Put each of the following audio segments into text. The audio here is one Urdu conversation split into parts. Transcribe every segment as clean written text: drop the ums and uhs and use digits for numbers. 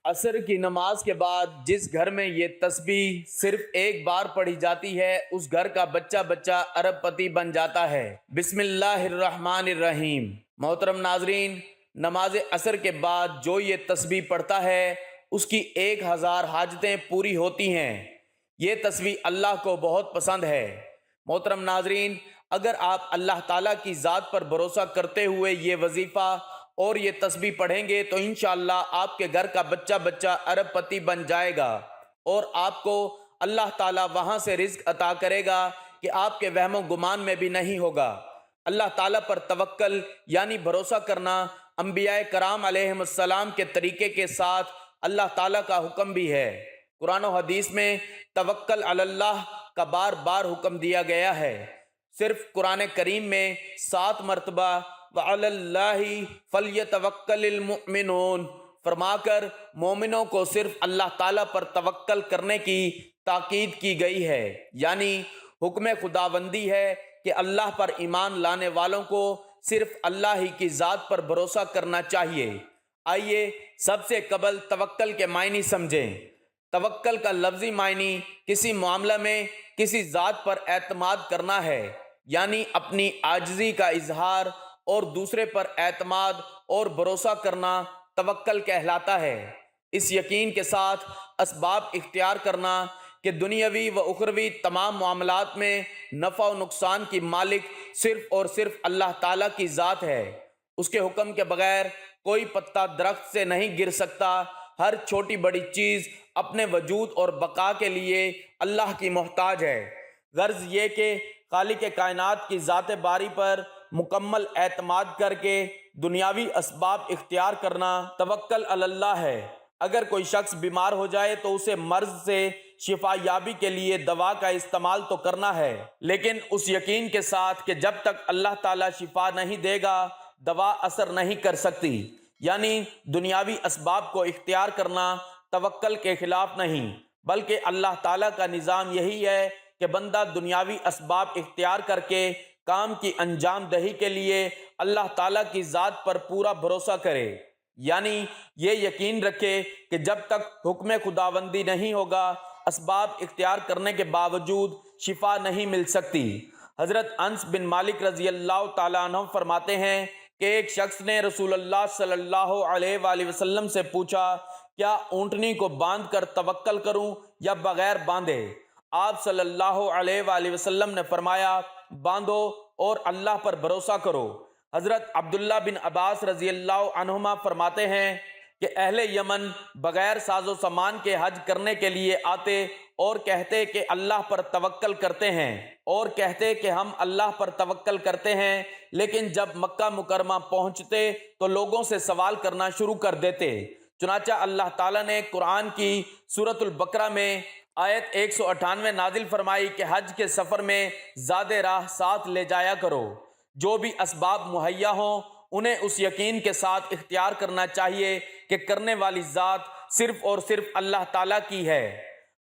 عصر کی نماز کے بعد جس گھر میں یہ تسبیح صرف ایک بار پڑھی جاتی ہے اس گھر کا بچہ بچہ ارب پتی بن جاتا ہے۔ بسم اللہ الرحمن الرحیم۔ محترم ناظرین، نماز عصر کے بعد جو یہ تسبیح پڑھتا ہے اس کی 1000 حاجتیں پوری ہوتی ہیں۔ یہ تسبیح اللہ کو بہت پسند ہے۔ محترم ناظرین، اگر آپ اللہ تعالیٰ کی ذات پر بھروسہ کرتے ہوئے یہ وظیفہ اور یہ تسبیح پڑھیں گے تو انشاءاللہ آپ کے گھر کا بچہ بچہ ارب پتی بن جائے گا، اور آپ کو اللہ تعالیٰ وہاں سے رزق عطا کرے گا کہ آپ کے وہم و گمان میں بھی نہیں ہوگا۔ اللہ تعالیٰ پر توکل یعنی بھروسہ کرنا انبیاء کرام علیہ السلام کے طریقے کے ساتھ اللہ تعالیٰ کا حکم بھی ہے۔ قرآن و حدیث میں توکل علی اللہ کا بار بار حکم دیا گیا ہے۔ صرف قرآن کریم میں 7 مرتبہ وَعَلَى اللَّهِ فَلْيَتَوَكَّلِ الْمُؤْمِنُونَ فرما کر مومنوں کو صرف اللہ تعالیٰ پر توکل کرنے کی تاکید کی گئی ہے، یعنی حکم خداوندی ہے کہ اللہ پر ایمان لانے والوں کو صرف اللہ ہی کی ذات پر بھروسہ کرنا چاہیے۔ آئیے سب سے قبل توکل کے معنی سمجھیں۔ توکل کا لفظی معنی کسی معاملہ میں کسی ذات پر اعتماد کرنا ہے، یعنی اپنی عاجزی کا اظہار اور دوسرے پر اعتماد اور بھروسہ کرنا توکل کہلاتا ہے۔ اس یقین کے ساتھ اسباب اختیار کرنا کہ دنیاوی و اخروی تمام معاملات میں نفع و نقصان کی مالک صرف اور صرف اللہ تعالیٰ کی ذات ہے۔ اس کے حکم کے بغیر کوئی پتا درخت سے نہیں گر سکتا۔ ہر چھوٹی بڑی چیز اپنے وجود اور بقا کے لیے اللہ کی محتاج ہے۔ غرض یہ کہ خالق کائنات کی ذات باری پر مکمل اعتماد کر کے دنیاوی اسباب اختیار کرنا توکل علی اللہ ہے۔ اگر کوئی شخص بیمار ہو جائے تو اسے مرض سے شفا یابی کے لیے دوا کا استعمال تو کرنا ہے، لیکن اس یقین کے ساتھ کہ جب تک اللہ تعالیٰ شفا نہیں دے گا دوا اثر نہیں کر سکتی۔ یعنی دنیاوی اسباب کو اختیار کرنا توکل کے خلاف نہیں، بلکہ اللہ تعالیٰ کا نظام یہی ہے کہ بندہ دنیاوی اسباب اختیار کر کے کام کی انجام دہی کے لیے اللہ تعالیٰ کی ذات پر پورا بھروسہ کرے، یعنی یہ یقین رکھے کہ جب تک حکم خداوندی نہیں ہوگا اسباب اختیار کرنے کے باوجود شفا نہیں مل سکتی۔ حضرت انس بن مالک رضی اللہ تعالیٰ عنہ فرماتے ہیں کہ ایک شخص نے رسول اللہ صلی اللہ علیہ وآلہ وسلم سے پوچھا، کیا اونٹنی کو باندھ کر توکل کروں یا بغیر باندھے؟ آپ صلی اللہ علیہ وآلہ وسلم نے فرمایا، باندھو اور اللہ پر بھروسہ کرو۔ حضرت عبداللہ بن عباس رضی اللہ عنہما فرماتے ہیں کہ اہل یمن بغیر ساز و سامان کے حج کرنے کے لیے آتے اور کہتے کہ اللہ پر توکل کرتے ہیں، اور کہتے کہ ہم اللہ پر توکل کرتے ہیں، لیکن جب مکہ مکرمہ پہنچتے تو لوگوں سے سوال کرنا شروع کر دیتے۔ چنانچہ اللہ تعالیٰ نے قرآن کی سورۃ البقرہ میں آیت 198 نازل فرمائی کہ حج کے سفر میں زاد راہ ساتھ لے جایا کرو۔ جو بھی اسباب مہیا ہوں انہیں اس یقین کے ساتھ اختیار کرنا چاہیے کہ کرنے والی ذات صرف اور صرف اللہ تعالیٰ کی ہے۔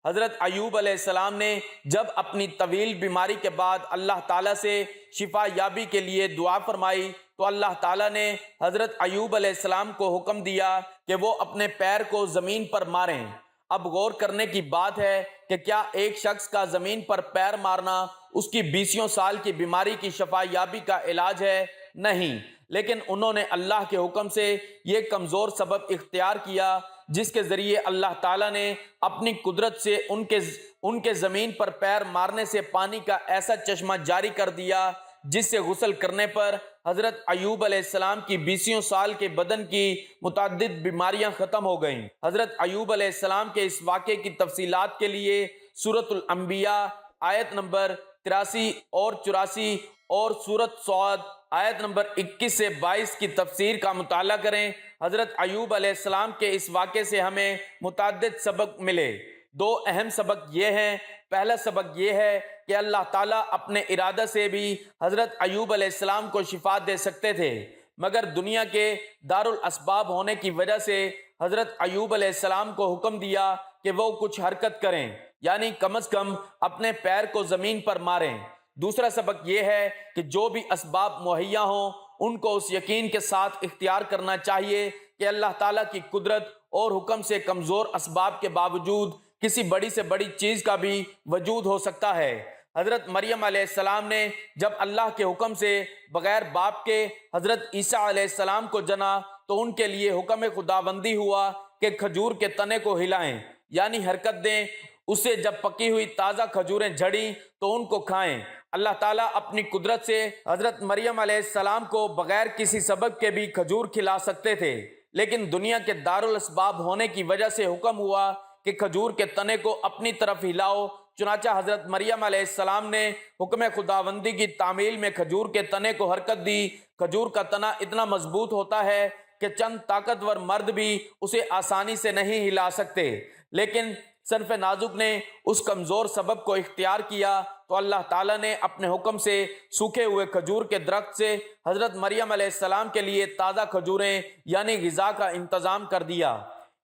حضرت ایوب علیہ السلام نے جب اپنی طویل بیماری کے بعد اللہ تعالیٰ سے شفا یابی کے لیے دعا فرمائی تو اللہ تعالیٰ نے حضرت ایوب علیہ السلام کو حکم دیا کہ وہ اپنے پیر کو زمین پر ماریں۔ اب غور کرنے کی بات ہے کہ کیا ایک شخص کا زمین پر پیر مارنا اس کی 20 سال کی بیماری کی شفا یابی کا علاج ہے؟ نہیں، لیکن انہوں نے اللہ کے حکم سے یہ کمزور سبب اختیار کیا جس کے ذریعے اللہ تعالیٰ نے اپنی قدرت سے ان کے زمین پر پیر مارنے سے پانی کا ایسا چشمہ جاری کر دیا جس سے غسل کرنے پر حضرت ایوب علیہ السلام کی 20 سال کے بدن کی متعدد بیماریاں ختم ہو گئیں۔ حضرت ایوب علیہ السلام کے اس واقعے کی تفصیلات کے لیے سورۃ الانبیاء آیت نمبر 83 اور 84 اور سورۃ صاد آیت نمبر 21 سے 22 کی تفسیر کا مطالعہ کریں۔ حضرت ایوب علیہ السلام کے اس واقعے سے ہمیں متعدد سبق ملے۔ 2 اہم سبق یہ ہیں۔ پہلا سبق یہ ہے کہ اللہ تعالیٰ اپنے ارادہ سے بھی حضرت ایوب علیہ السلام کو شفا دے سکتے تھے، مگر دنیا کے دارالاسباب ہونے کی وجہ سے حضرت ایوب علیہ السلام کو حکم دیا کہ وہ کچھ حرکت کریں، یعنی کم از کم اپنے پیر کو زمین پر ماریں۔ دوسرا سبق یہ ہے کہ جو بھی اسباب مہیا ہوں ان کو اس یقین کے ساتھ اختیار کرنا چاہیے کہ اللہ تعالیٰ کی قدرت اور حکم سے کمزور اسباب کے باوجود کسی بڑی سے بڑی چیز کا بھی وجود ہو سکتا ہے۔ حضرت مریم علیہ السلام نے جب اللہ کے حکم سے بغیر باپ کے حضرت عیسیٰ علیہ السلام کو جنا تو ان کے لیے حکم خداوندی ہوا کہ کھجور کے تنے کو ہلائیں، یعنی حرکت دیں۔ اس سے جب پکی ہوئی تازہ کھجوریں جھڑی تو ان کو کھائیں۔ اللہ تعالیٰ اپنی قدرت سے حضرت مریم علیہ السلام کو بغیر کسی سبب کے بھی کھجور کھلا سکتے تھے، لیکن دنیا کے دارالاسباب ہونے کی وجہ سے حکم ہوا کہ کھجور کے تنے کو اپنی طرف ہلاؤ۔ چنانچہ حضرت مریم علیہ السلام نے حکم خداوندی کی تعمیل میں کھجور کے تنے کو حرکت دی۔ کھجور کا تنا اتنا مضبوط ہوتا ہے کہ چند طاقتور مرد بھی اسے آسانی سے نہیں ہلا سکتے، لیکن صنف نازک نے اس کمزور سبب کو اختیار کیا تو اللہ تعالیٰ نے اپنے حکم سے سوکھے ہوئے کھجور کے درخت سے حضرت مریم علیہ السلام کے لیے تازہ کھجوریں یعنی غذا کا انتظام کر دیا۔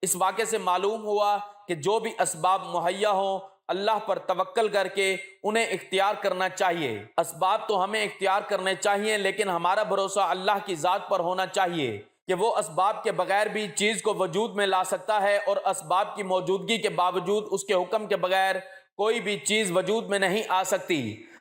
اس واقعے سے معلوم ہوا کہ جو بھی اسباب مہیا ہوں اللہ پر توکل کر کے انہیں اختیار کرنا چاہیے۔ اسباب تو ہمیں اختیار کرنے چاہیے، لیکن ہمارا بھروسہ اللہ کی ذات پر ہونا چاہیے کہ وہ اسباب کے بغیر بھی چیز کو وجود میں لا سکتا ہے، اور اسباب کی موجودگی کے باوجود اس کے حکم کے بغیر کوئی بھی چیز وجود میں نہیں آ سکتی۔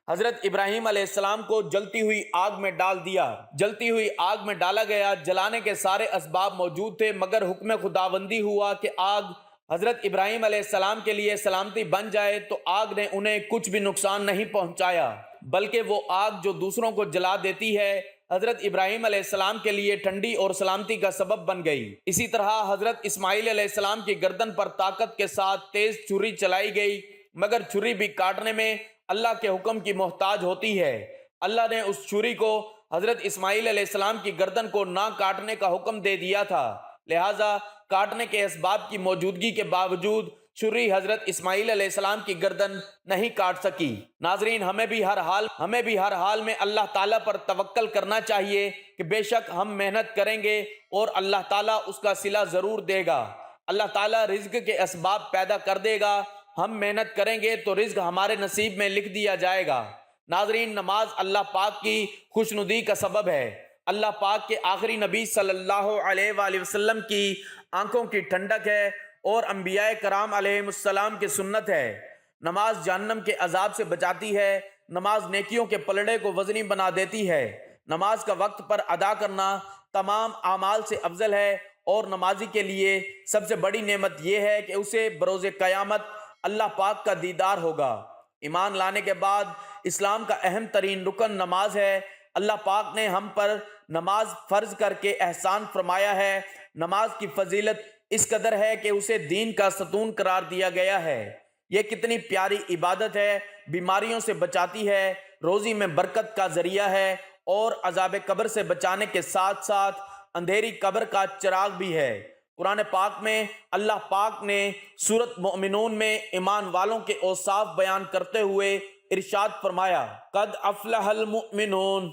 حضرت ابراہیم علیہ السلام کو جلتی ہوئی آگ میں ڈال دیا، جلتی ہوئی آگ میں ڈالا گیا۔ جلانے کے سارے اسباب موجود تھے، مگر حکم خداوندی ہوا کہ آگ حضرت ابراہیم علیہ السلام کے لیے سلامتی بن جائے، تو آگ نے انہیں کچھ بھی نقصان نہیں پہنچایا، بلکہ وہ آگ جو دوسروں کو جلا دیتی ہے حضرت ابراہیم علیہ السلام کے لیے ٹھنڈی اور سلامتی کا سبب بن گئی۔ اسی طرح حضرت اسماعیل علیہ السلام کی گردن پر طاقت کے ساتھ تیز چھری چلائی گئی، مگر چھری بھی کاٹنے میں اللہ کے حکم کی محتاج ہوتی ہے۔ اللہ نے اس چھری کو حضرت اسماعیل علیہ السلام کی گردن کو نہ کاٹنے کا حکم دے دیا تھا، لہٰذا کاٹنے کے اسباب کی موجودگی کے باوجود چھری حضرت اسماعیل علیہ السلام کی گردن نہیں کاٹ سکی۔ ناظرین، ہمیں بھی ہر حال میں اللہ تعالیٰ پر توکل کرنا چاہیے کہ بے شک ہم محنت کریں گے اور اللہ تعالیٰ اس کا صلہ ضرور دے گا۔ اللہ تعالیٰ رزق کے اسباب پیدا کر دے گا، ہم محنت کریں گے تو رزق ہمارے نصیب میں لکھ دیا جائے گا۔ ناظرین، نماز اللہ پاک کی خوشنودی کا سبب ہے۔ اللہ پاک کے آخری نبی صلی اللہ علیہ وآلہ وسلم کی آنکھوں کی ٹھنڈک ہے اور انبیاء کرام علیہ السلام کی سنت ہے۔ نماز جہنم کے عذاب سے بچاتی ہے، نماز نیکیوں کے پلڑے کو وزنی بنا دیتی ہے۔ نماز کا وقت پر ادا کرنا تمام اعمال سے افضل ہے، اور نمازی کے لیے سب سے بڑی نعمت یہ ہے کہ اسے بروز قیامت اللہ پاک کا دیدار ہوگا۔ ایمان لانے کے بعد اسلام کا اہم ترین رکن نماز ہے۔ اللہ پاک نے ہم پر نماز فرض کر کے احسان فرمایا ہے۔ نماز کی فضیلت اس قدر ہے کہ اسے دین کا ستون قرار دیا گیا ہے۔ یہ کتنی پیاری عبادت ہے، بیماریوں سے بچاتی ہے، روزی میں برکت کا ذریعہ ہے، اور عذاب قبر سے بچانے کے ساتھ ساتھ اندھیری قبر کا چراغ بھی ہے۔ قرآن پاک میں اللہ پاک نے سورۃ مؤمنون میں ایمان والوں کے اوصاف بیان کرتے ہوئے ارشاد فرمایا، قد افلح المؤمنون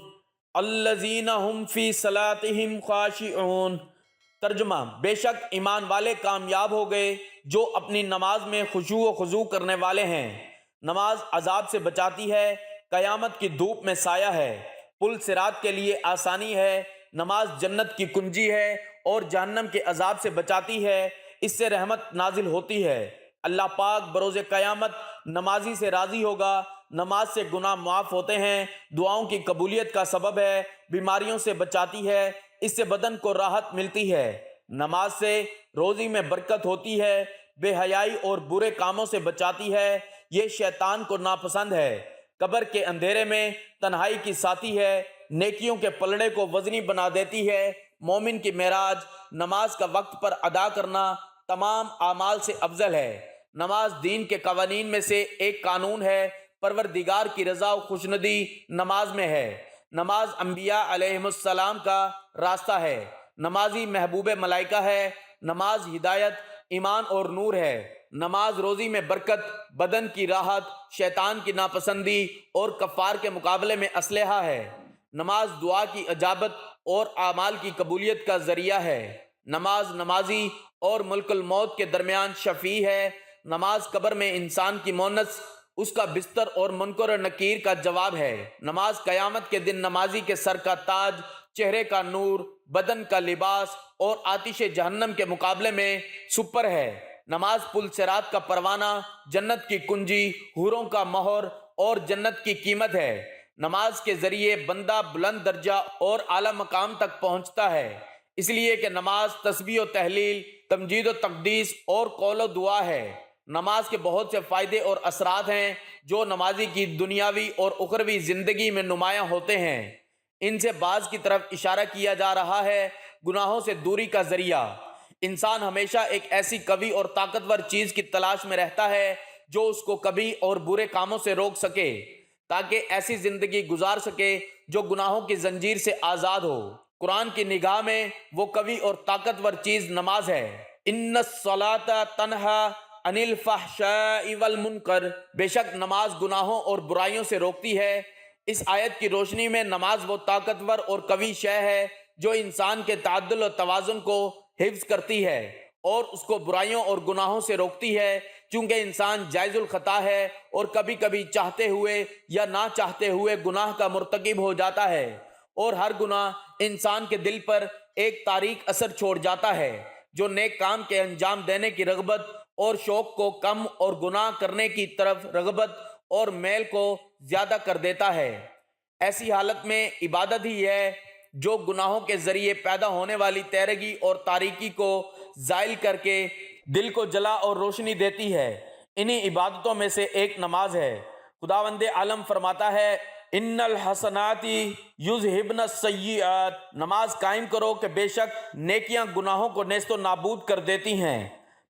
الذین هم فی صلاتهم خاشعون۔ ترجمہ، بے شک ایمان والے کامیاب ہو گئے جو اپنی نماز میں خشوع و خضوع کرنے والے ہیں۔ نماز عذاب سے بچاتی ہے، قیامت کی دھوپ میں سایہ ہے، پل صراط کے لیے آسانی ہے۔ نماز جنت کی کنجی ہے اور جہنم کے عذاب سے بچاتی ہے، اس سے رحمت نازل ہوتی ہے۔ اللہ پاک بروز قیامت نمازی سے راضی ہوگا، نماز سے گناہ معاف ہوتے ہیں، دعاؤں کی قبولیت کا سبب ہے، بیماریوں سے بچاتی ہے، اس سے بدن کو راحت ملتی ہے۔ نماز سے روزی میں برکت ہوتی ہے، بے حیائی اور برے کاموں سے بچاتی ہے، یہ شیطان کو ناپسند ہے۔ قبر کے اندھیرے میں تنہائی کی ساتھی ہے، نیکیوں کے پلڑے کو وزنی بنا دیتی ہے۔ مومن کی معراج نماز کا وقت پر ادا کرنا تمام اعمال سے افضل ہے۔ نماز دین کے قوانین میں سے ایک قانون ہے، پروردگار کی رضا و خوشنودی نماز میں ہے۔ نماز انبیاء علیہ السلام کا راستہ ہے، نمازی محبوب ملائکہ ہے، نماز ہدایت، ایمان اور نور ہے۔ نماز روزی میں برکت، بدن کی راحت، شیطان کی ناپسندی اور کفار کے مقابلے میں اسلحہ ہے۔ نماز دعا کی اجابت اور اعمال کی قبولیت کا ذریعہ ہے۔ نماز نمازی اور ملک الموت کے درمیان شفیع ہے۔ نماز قبر میں انسان کی مونس، اس کا بستر اور منکر و نکیر کا جواب ہے۔ نماز قیامت کے دن نمازی کے سر کا تاج، چہرے کا نور، بدن کا لباس اور آتش جہنم کے مقابلے میں سپر ہے۔ نماز پل صراط کا پروانہ، جنت کی کنجی، حوروں کا مہر اور جنت کی قیمت ہے۔ نماز کے ذریعے بندہ بلند درجہ اور اعلیٰ مقام تک پہنچتا ہے، اس لیے کہ نماز تسبیح و تحلیل، تمجید و تقدیس اور قول و دعا ہے۔ نماز کے بہت سے فائدے اور اثرات ہیں جو نمازی کی دنیاوی اور اخروی زندگی میں نمایاں ہوتے ہیں۔ ان سے بعض کی طرف اشارہ کیا جا رہا ہے۔ گناہوں سے دوری کا ذریعہ، انسان ہمیشہ ایک ایسی قوی اور طاقتور چیز کی تلاش میں رہتا ہے جو اس کو کبھی اور برے کاموں سے روک سکے، تاکہ ایسی زندگی گزار سکے جو گناہوں کی زنجیر سے آزاد ہو۔ قرآن کی نگاہ میں وہ قوی اور طاقتور چیز نماز ہے۔ ان الصلاۃ تنہی عن الفحشاء والمنکر، بے شک نماز گناہوں اور برائیوں سے روکتی ہے۔ اس آیت کی روشنی میں نماز وہ طاقتور اور قوی شے ہے جو انسان کے تعدل و توازن کو حفظ کرتی ہے اور اس کو برائیوں اور گناہوں سے روکتی ہے، چونکہ انسان جائز الخطا ہے اور کبھی کبھی چاہتے ہوئے یا نہ چاہتے ہوئے گناہ کا مرتکب ہو جاتا ہے، اور ہر گناہ انسان کے دل پر ایک تاریک اثر چھوڑ جاتا ہے جو نیک کام کے انجام دینے کی رغبت اور شوق کو کم اور گناہ کرنے کی طرف رغبت اور میل کو زیادہ کر دیتا ہے۔ ایسی حالت میں عبادت ہی ہے جو گناہوں کے ذریعے پیدا ہونے والی تیرگی اور تاریکی کو زائل کر کے دل کو جلا اور روشنی دیتی ہے۔ انہی عبادتوں میں سے ایک نماز ہے۔ خداوند عالم فرماتا ہے، ان الحسنات یذہبن السیئات، نماز قائم کرو کہ بے شک نیکیاں گناہوں کو نیست و نابود کر دیتی ہیں۔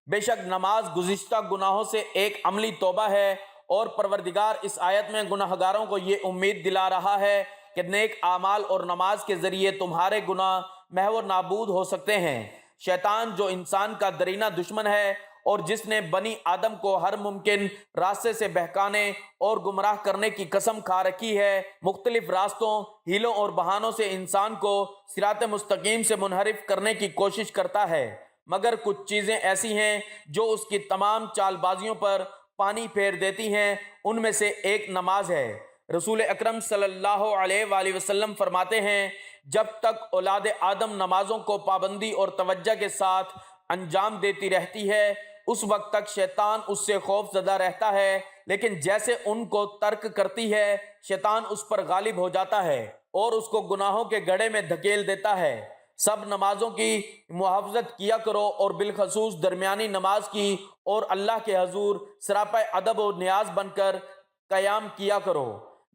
بے شک نماز گزشتہ گناہوں سے ایک عملی توبہ ہے، اور پروردگار اس آیت میں گناہگاروں کو یہ امید دلا رہا ہے کہ نیک اعمال اور نماز کے ذریعے تمہارے گناہ محو و نابود ہو سکتے ہیں۔ شیطان جو انسان کا درینہ دشمن ہے اور جس نے بنی آدم کو ہر ممکن راستے سے بہکانے اور گمراہ کرنے کی قسم کھا رکھی ہے، مختلف راستوں، ہیلوں اور بہانوں سے انسان کو صراط مستقیم سے منحرف کرنے کی کوشش کرتا ہے، مگر کچھ چیزیں ایسی ہیں جو اس کی تمام چال بازیوں پر پانی پھیر دیتی ہیں۔ ان میں سے ایک نماز ہے۔ رسول اکرم صلی اللہ علیہ وآلہ وسلم فرماتے ہیں، جب تک اولاد آدم نمازوں کو پابندی اور توجہ کے ساتھ انجام دیتی رہتی ہے، اس وقت تک شیطان اس سے خوف زدہ رہتا ہے، لیکن جیسے ان کو ترک کرتی ہے، شیطان اس پر غالب ہو جاتا ہے اور اس کو گناہوں کے گڑھے میں دھکیل دیتا ہے۔ سب نمازوں کی محافظت کیا کرو، اور بالخصوص درمیانی نماز کی، اور اللہ کے حضور سراپا ادب و نیاز بن کر قیام کیا کرو۔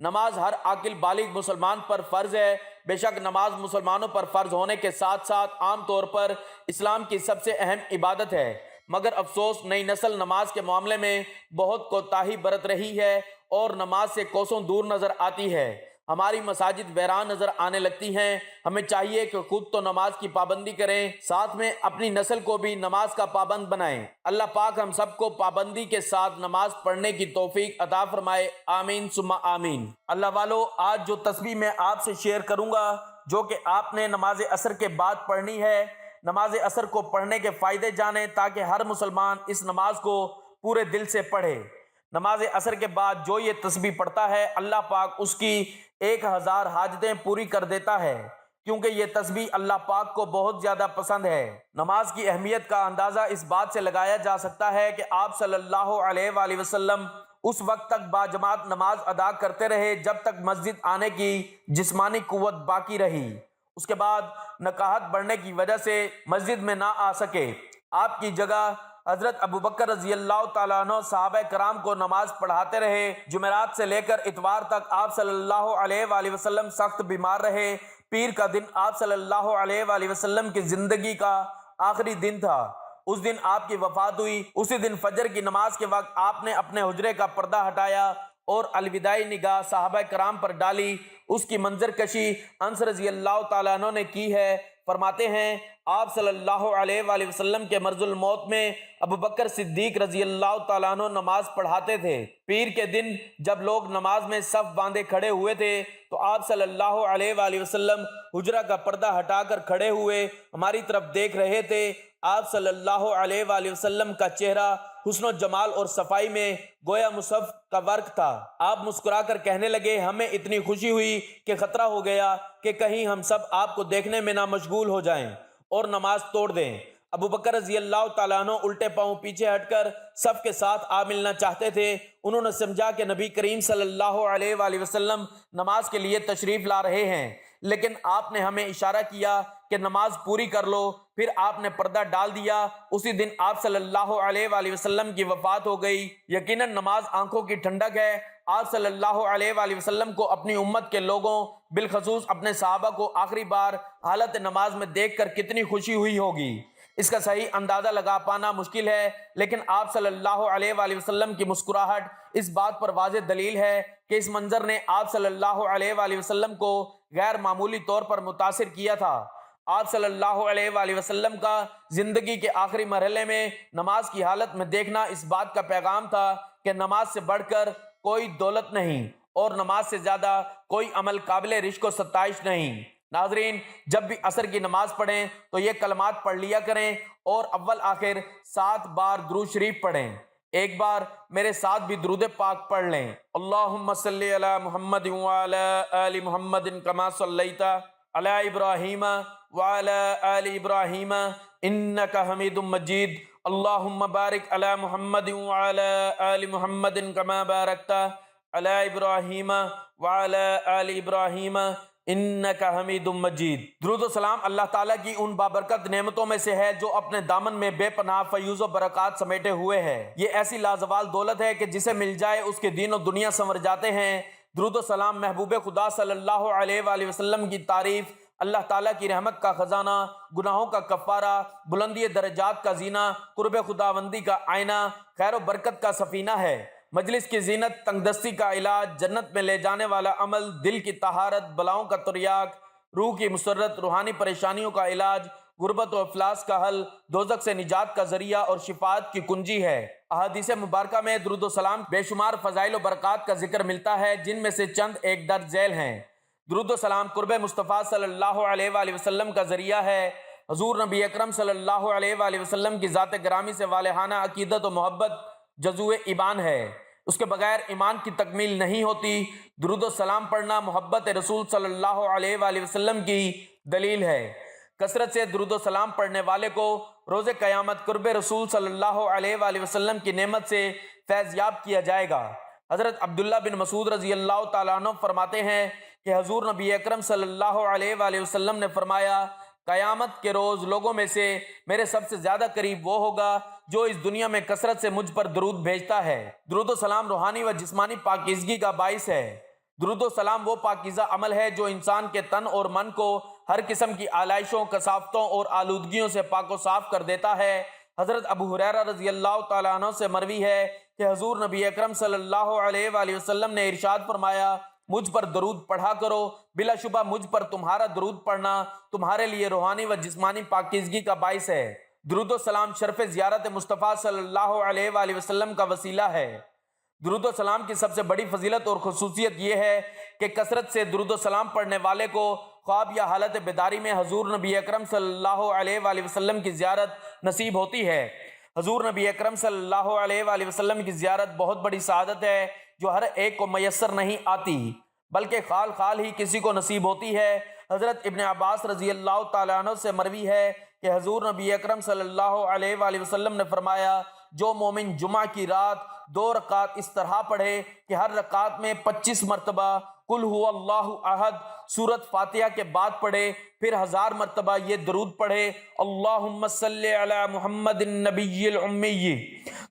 نماز ہر عاقل بالغ مسلمان پر فرض ہے۔ بے شک نماز مسلمانوں پر فرض ہونے کے ساتھ ساتھ عام طور پر اسلام کی سب سے اہم عبادت ہے، مگر افسوس نئی نسل نماز کے معاملے میں بہت کوتاہی برت رہی ہے اور نماز سے کوسوں دور نظر آتی ہے۔ ہماری مساجد ویران نظر آنے لگتی ہیں۔ ہمیں چاہیے کہ خود تو نماز کی پابندی کریں، ساتھ میں اپنی نسل کو بھی نماز کا پابند بنائیں۔ اللہ پاک ہم سب کو پابندی کے ساتھ نماز پڑھنے کی توفیق عطا فرمائے، آمین ثم آمین۔ اللہ والو، آج جو تسبیح میں آپ سے شیئر کروں گا، جو کہ آپ نے نماز عصر کے بعد پڑھنی ہے، نماز عصر کو پڑھنے کے فائدے جانیں تاکہ ہر مسلمان اس نماز کو پورے دل سے پڑھے۔ نماز عصر کے بعد جو یہ تسبیح پڑھتا ہے، اللہ پاک اس کی 1000 حاجتیں پوری کر دیتا ہے، کیونکہ یہ تسبیح اللہ پاک کو بہت زیادہ پسند ہے۔ نماز کی اہمیت کا اندازہ اس بات سے لگایا جا سکتا ہے کہ آپ صلی اللہ علیہ وآلہ وسلم اس وقت تک باجماعت نماز ادا کرتے رہے جب تک مسجد آنے کی جسمانی قوت باقی رہی۔ اس کے بعد نکاحت بڑھنے کی وجہ سے مسجد میں نہ آ سکے۔ آپ کی جگہ حضرت ابوبکر رضی اللہ تعالیٰ عنہ صحابہ کرام کو نماز پڑھاتے رہے۔ جمعرات سے لے کر اتوار تک آپ صلی اللہ علیہ وآلہ وسلم سخت بیمار رہے۔ پیر کا دن آپ صلی اللہ علیہ وآلہ وسلم کی زندگی کا آخری دن تھا۔ اس دن آپ کی وفات ہوئی۔ اسی دن فجر کی نماز کے وقت آپ نے اپنے حجرے کا پردہ ہٹایا اور الوداعی نگاہ صحابہ کرام پر ڈالی۔ اس کی منظر کشی انس رضی اللہ تعالیٰ عنہ نے کی ہے۔ فرماتے ہیں، آپ صلی اللہ علیہ وآلہ وسلم کے مرض الموت میں ابوبکر صدیق رضی اللہ تعالیٰ عنہ نماز پڑھاتے تھے۔ پیر کے دن جب لوگ نماز میں صف باندھے کھڑے ہوئے تھے تو آپ صلی اللہ علیہ وآلہ وسلم حجرہ کا پردہ ہٹا کر کھڑے ہوئے ہماری طرف دیکھ رہے تھے۔ آپ صلی اللہ علیہ وآلہ وسلم کا چہرہ حسن و جمال اور صفائی میں گویا مصحف کا ورق تھا۔ آپ مسکرا کر کہنے لگے، ہمیں اتنی خوشی ہوئی کہ خطرہ ہو گیا کہ کہیں ہم سب آپ کو دیکھنے میں نہ مشغول ہو جائیں اور نماز توڑ دیں۔ ابو بکر رضی اللہ تعالیٰ عنہ الٹے پاؤں پیچھے ہٹ کر صف کے ساتھ آ ملنا چاہتے تھے۔ انہوں نے سمجھا کہ نبی کریم صلی اللہ علیہ وآلہ وسلم نماز کے لیے تشریف لا رہے ہیں، لیکن آپ نے ہمیں اشارہ کیا کہ نماز پوری کر لو، پھر آپ نے پردہ ڈال دیا۔ اسی دن آپ صلی اللہ علیہ وآلہ وسلم کی وفات ہو گئی۔ یقیناً نماز آنکھوں کی ٹھنڈک ہے۔ آپ صلی اللہ علیہ وآلہ وسلم کو اپنی امت کے لوگوں بالخصوص اپنے صحابہ کو آخری بار حالت نماز میں دیکھ کر کتنی خوشی ہوئی ہوگی، اس کا صحیح اندازہ لگا پانا مشکل ہے، لیکن آپ صلی اللہ علیہ وآلہ وسلم کی مسکراہٹ اس بات پر واضح دلیل ہے کہ اس منظر نے آپ صلی اللہ علیہ وآلہ وسلم کو غیر معمولی طور پر متاثر کیا تھا۔ آپ صلی اللہ علیہ وآلہ وسلم کا زندگی کے آخری مرحلے میں نماز کی حالت میں دیکھنا اس بات کا پیغام تھا کہ نماز سے بڑھ کر کوئی دولت نہیں اور نماز سے زیادہ کوئی عمل قابل رشک و ستائش نہیں۔ ناظرین، جب بھی عصر کی نماز پڑھیں تو یہ کلمات پڑھ لیا کریں اور اول آخر 7 بار درود شریف پڑھیں۔ ایک بار میرے ساتھ بھی درود پاک پڑھ لیں۔ اللہم صلی علی محمد وعلی آل محمد کما صلیت علی ابراہیم وعلی آل ابراہیم انک حمید مجید۔ اللہم بارک علی محمد وعلی آل محمد کما بارکت علی ابراہیم وعلی آل ابراہیم انک حمید مجید۔ درود و سلام اللہ تعالیٰ کی ان بابرکت نعمتوں میں سے ہے جو اپنے دامن میں بے پناہ فیوز و برکات سمیٹے ہوئے ہے۔ یہ ایسی لازوال دولت ہے کہ جسے مل جائے اس کے دین و دنیا سنور جاتے ہیں۔ درود و سلام محبوب خدا صلی اللہ علیہ وآلہ وسلم کی تعریف، اللہ تعالیٰ کی رحمت کا خزانہ، گناہوں کا کفارہ، بلندی درجات کا زینہ، قرب خداوندی کا آئینہ، خیر و برکت کا سفینہ ہے۔ مجلس کی زینت، تنگ دستی کا علاج، جنت میں لے جانے والا عمل، دل کی طہارت، بلاؤں کا تریاق، روح کی مسرت، روحانی پریشانیوں کا علاج، غربت و افلاس کا حل، دوزخ سے نجات کا ذریعہ اور شفاعت کی کنجی ہے۔ احادیث مبارکہ میں درود و سلام بے شمار فضائل و برکات کا ذکر ملتا ہے، جن میں سے چند ایک درج ذیل ہیں۔ درود و سلام قرب مصطفیٰ صلی اللہ علیہ وآلہ وسلم کا ذریعہ ہے۔ حضور نبی اکرم صلی اللہ علیہ وآلہ وسلم کی ذات گرامی سے والہانہ عقیدت و محبت جزو ایمان ہے، اس کے بغیر ایمان کی تکمیل نہیں ہوتی۔ درود و سلام پڑھنا محبت رسول صلی اللہ علیہ وآلہ وسلم کی دلیل ہے۔ کثرت سے درود و سلام پڑھنے والے کو روز قیامت قرب رسول صلی اللہ علیہ وآلہ وسلم کی نعمت سے فیض یاب کیا جائے گا۔ حضرت عبداللہ بن مسعود رضی اللہ تعالیٰ عنہ فرماتے ہیں کہ حضور نبی اکرم صلی اللہ علیہ وآلہ وسلم نے فرمایا، قیامت کے روز لوگوں میں سے میرے سب سے زیادہ قریب وہ ہوگا جو اس دنیا میں کثرت سے مجھ پر درود بھیجتا ہے۔ درود و سلام روحانی و جسمانی پاکیزگی کا باعث ہے۔ درود و سلام وہ پاکیزہ عمل ہے جو انسان کے تن اور من کو ہر قسم کی آلائشوں، کثافتوں اور آلودگیوں سے پاک و صاف کر دیتا ہے۔ حضرت ابو ہریرہ رضی اللہ تعالیٰ عنہ سے مروی ہے کہ حضور نبی اکرم صلی اللہ علیہ وآلہ وسلم نے ارشاد فرمایا، مجھ پر درود پڑھا کرو، بلا شبہ مجھ پر تمہارا درود پڑھنا تمہارے لیے روحانی و جسمانی پاکیزگی کا باعث ہے۔ درود و سلام شرف زیارت مصطفیٰ صلی اللہ علیہ وآلہ وسلم کا وسیلہ ہے۔ درود و سلام کی سب سے بڑی فضیلت اور خصوصیت یہ ہے کہ کثرت سے درود و سلام پڑھنے والے کو خواب یا حالت بیداری میں حضور نبی اکرم صلی اللہ علیہ وآلہ وسلم کی زیارت نصیب ہوتی ہے۔ حضور نبی اکرم صلی اللہ علیہ وآلہ وسلم کی زیارت بہت بڑی سعادت ہے جو ہر ایک کو میسر نہیں آتی، بلکہ خال خال ہی کسی کو نصیب ہوتی ہے۔ حضرت ابن عباس رضی اللہ تعالیٰ عنہ سے مروی ہے کہ حضور نبی اکرم صلی اللہ علیہ وآلہ وسلم نے فرمایا، جو مومن جمعہ کی رات 2 رکعت اس طرح پڑھے کہ ہر رکعت میں 25 مرتبہ قل هو اللہ احد سورۃ فاتحہ کے بعد پڑھے، پھر 1000 مرتبہ یہ درود پڑھے، اللہم صلی علی محمد النبی الامی،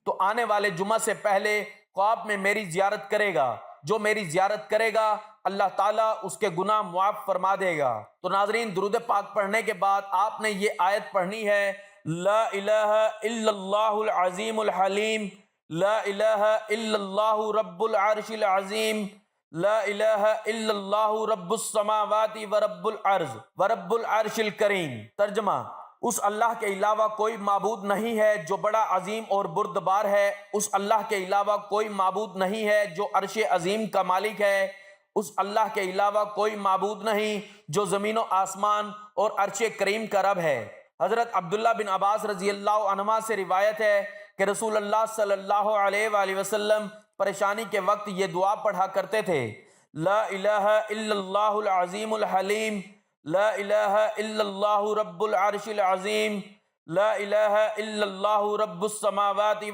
تو آنے والے جمعہ سے پہلے خواب میں میری زیارت کرے گا۔ جو میری زیارت کرے گا اللہ تعالیٰ اس کے گناہ معاف فرما دے گا۔ تو ناظرین، درود پاک پڑھنے کے بعد آپ نے یہ آیت پڑھنی ہے، لا الہ الا اللہ العظیم الحلیم، لا الہ الا اللہ رب العرش العظیم، لا الہ الا اللہ رب السماوات ورب الارض ورب العرش الکریم۔ ترجمہ: اس اللہ کے علاوہ کوئی معبود نہیں ہے جو بڑا عظیم اور بردبار ہے، اس اللہ کے علاوہ کوئی معبود نہیں ہے جو عرش عظیم کا مالک ہے، اس اللہ کے علاوہ کوئی معبود نہیں جو زمین و آسمان اور عرش کریم کا رب ہے۔ حضرت عبداللہ بن عباس رضی اللہ عنہما سے روایت ہے کہ رسول اللہ صلی اللہ علیہ وآلہ وسلم پریشانی کے وقت یہ دعا پڑھا کرتے تھے، لا الہ الا اللہ العظیم الحلیم، لا الہ الا اللہ رب العرش العظیم، لا الہ الا اللہ رب السماوات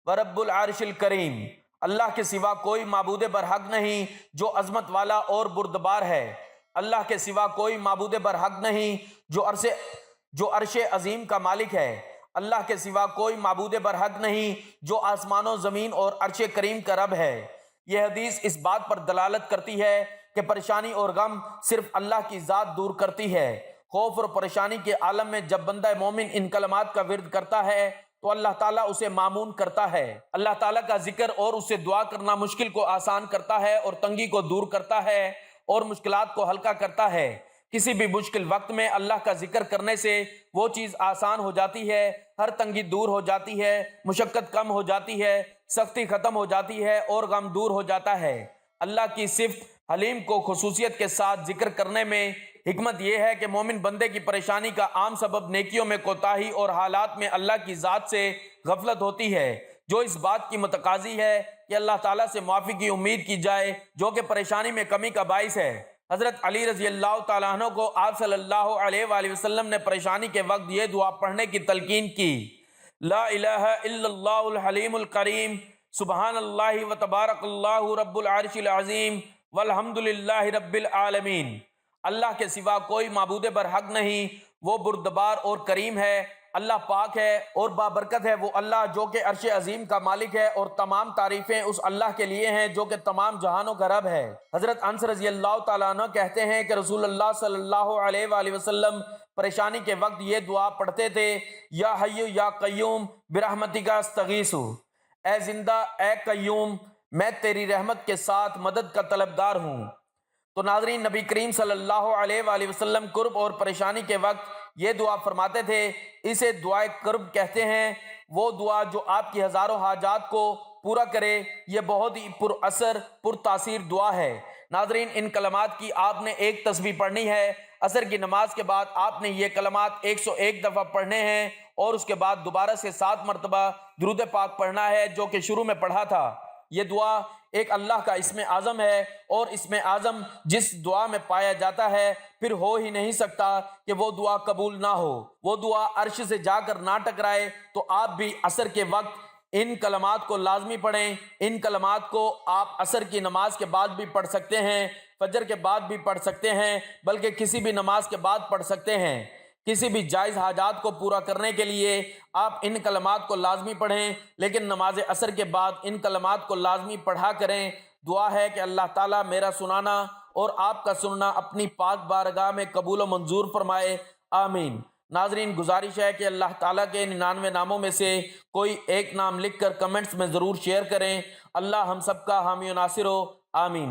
ورب العرش الکریم۔ اللہ کے سوا کوئی معبود برحق نہیں جو عظمت والا اور بردبار ہے، اللہ کے سوا کوئی معبود برحق نہیں جو عرش عظیم کا مالک ہے، اللہ کے سوا کوئی معبود برحق نہیں جو آسمان و زمین اور عرش کریم کا رب ہے۔ یہ حدیث اس بات پر دلالت کرتی ہے کہ پریشانی اور غم صرف اللہ کی ذات دور کرتی ہے۔ خوف اور پریشانی کے عالم میں جب بندہ مومن ان کلمات کا ورد کرتا ہے تو اللہ تعالیٰ اسے مامون کرتا ہے۔ اللہ تعالیٰ کا ذکر اور اس سے دعا کرنا مشکل کو آسان کرتا ہے اور تنگی کو دور کرتا ہے اور مشکلات کو ہلکا کرتا ہے۔ کسی بھی مشکل وقت میں اللہ کا ذکر کرنے سے وہ چیز آسان ہو جاتی ہے، ہر تنگی دور ہو جاتی ہے، مشقت کم ہو جاتی ہے، سختی ختم ہو جاتی ہے اور غم دور ہو جاتا ہے۔ اللہ کی صفت حلیم کو خصوصیت کے ساتھ ذکر کرنے میں حکمت یہ ہے کہ مومن بندے کی پریشانی کا عام سبب نیکیوں میں کوتاہی اور حالات میں اللہ کی ذات سے غفلت ہوتی ہے، جو اس بات کی متقاضی ہے کہ اللہ تعالیٰ سے معافی کی امید کی جائے، جو کہ پریشانی میں کمی کا باعث ہے۔ حضرت علی رضی اللہ تعالیٰ عنہ کو آپ صلی اللہ علیہ وآلہ وسلم نے پریشانی کے وقت یہ دعا پڑھنے کی تلقین کی، لا الہ الا اللہ الحلیم الکریم، سبحان اللہ و تبارک اللہ رب العرش العظیم والحمد للہ رب العالمین۔ اللہ کے سوا کوئی معبود برحق نہیں، وہ بردبار اور کریم ہے، اللہ پاک ہے اور بابرکت ہے وہ اللہ جو کہ عرش عظیم کا مالک ہے، اور تمام تعریفیں اس اللہ کے لیے ہیں جو کہ تمام جہانوں کا رب ہے۔ حضرت انس رضی اللہ تعالیٰ عنہ کہتے ہیں کہ رسول اللہ صلی اللہ علیہ وآلہ وسلم پریشانی کے وقت یہ دعا پڑھتے تھے، یا حی یا قیوم برحمتک استغیث، اے زندہ اے قیوم میں تیری رحمت کے ساتھ مدد کا طلبگار ہوں۔ تو ناظرین، نبی کریم صلی اللہ علیہ وآلہ وسلم کرب اور پریشانی کے وقت یہ دعا فرماتے تھے، اسے دعائے کرب کہتے ہیں۔ وہ دعا جو آپ کی ہزاروں حاجات کو پورا کرے، یہ بہت ہی پر اثر پر تاثیر دعا ہے۔ ناظرین، ان کلمات کی آپ نے ایک تسبیح پڑھنی ہے۔ عصر کی نماز کے بعد آپ نے یہ کلمات 101 دفعہ پڑھنے ہیں اور اس کے بعد دوبارہ سے 7 مرتبہ درود پاک پڑھنا ہے جو کہ شروع میں پڑھا تھا۔ یہ دعا ایک اللہ کا اسم اعظم ہے، اور اسم اعظم جس دعا میں پایا جاتا ہے پھر ہو ہی نہیں سکتا کہ وہ دعا قبول نہ ہو، وہ دعا عرش سے جا کر نہ ٹکرائے۔ تو آپ بھی عصر کے وقت ان کلمات کو لازمی پڑھیں۔ ان کلمات کو آپ عصر کی نماز کے بعد بھی پڑھ سکتے ہیں، فجر کے بعد بھی پڑھ سکتے ہیں، بلکہ کسی بھی نماز کے بعد پڑھ سکتے ہیں۔ کسی بھی جائز حاجات کو پورا کرنے کے لیے آپ ان کلمات کو لازمی پڑھیں، لیکن نماز عصر کے بعد ان کلمات کو لازمی پڑھا کریں۔ دعا ہے کہ اللہ تعالیٰ میرا سنانا اور آپ کا سننا اپنی پاک بارگاہ میں قبول و منظور فرمائے، آمین۔ ناظرین، گزارش ہے کہ اللہ تعالیٰ کے 99 ناموں میں سے کوئی ایک نام لکھ کر کمنٹس میں ضرور شیئر کریں۔ اللہ ہم سب کا حامی و ناصر ہو، آمین۔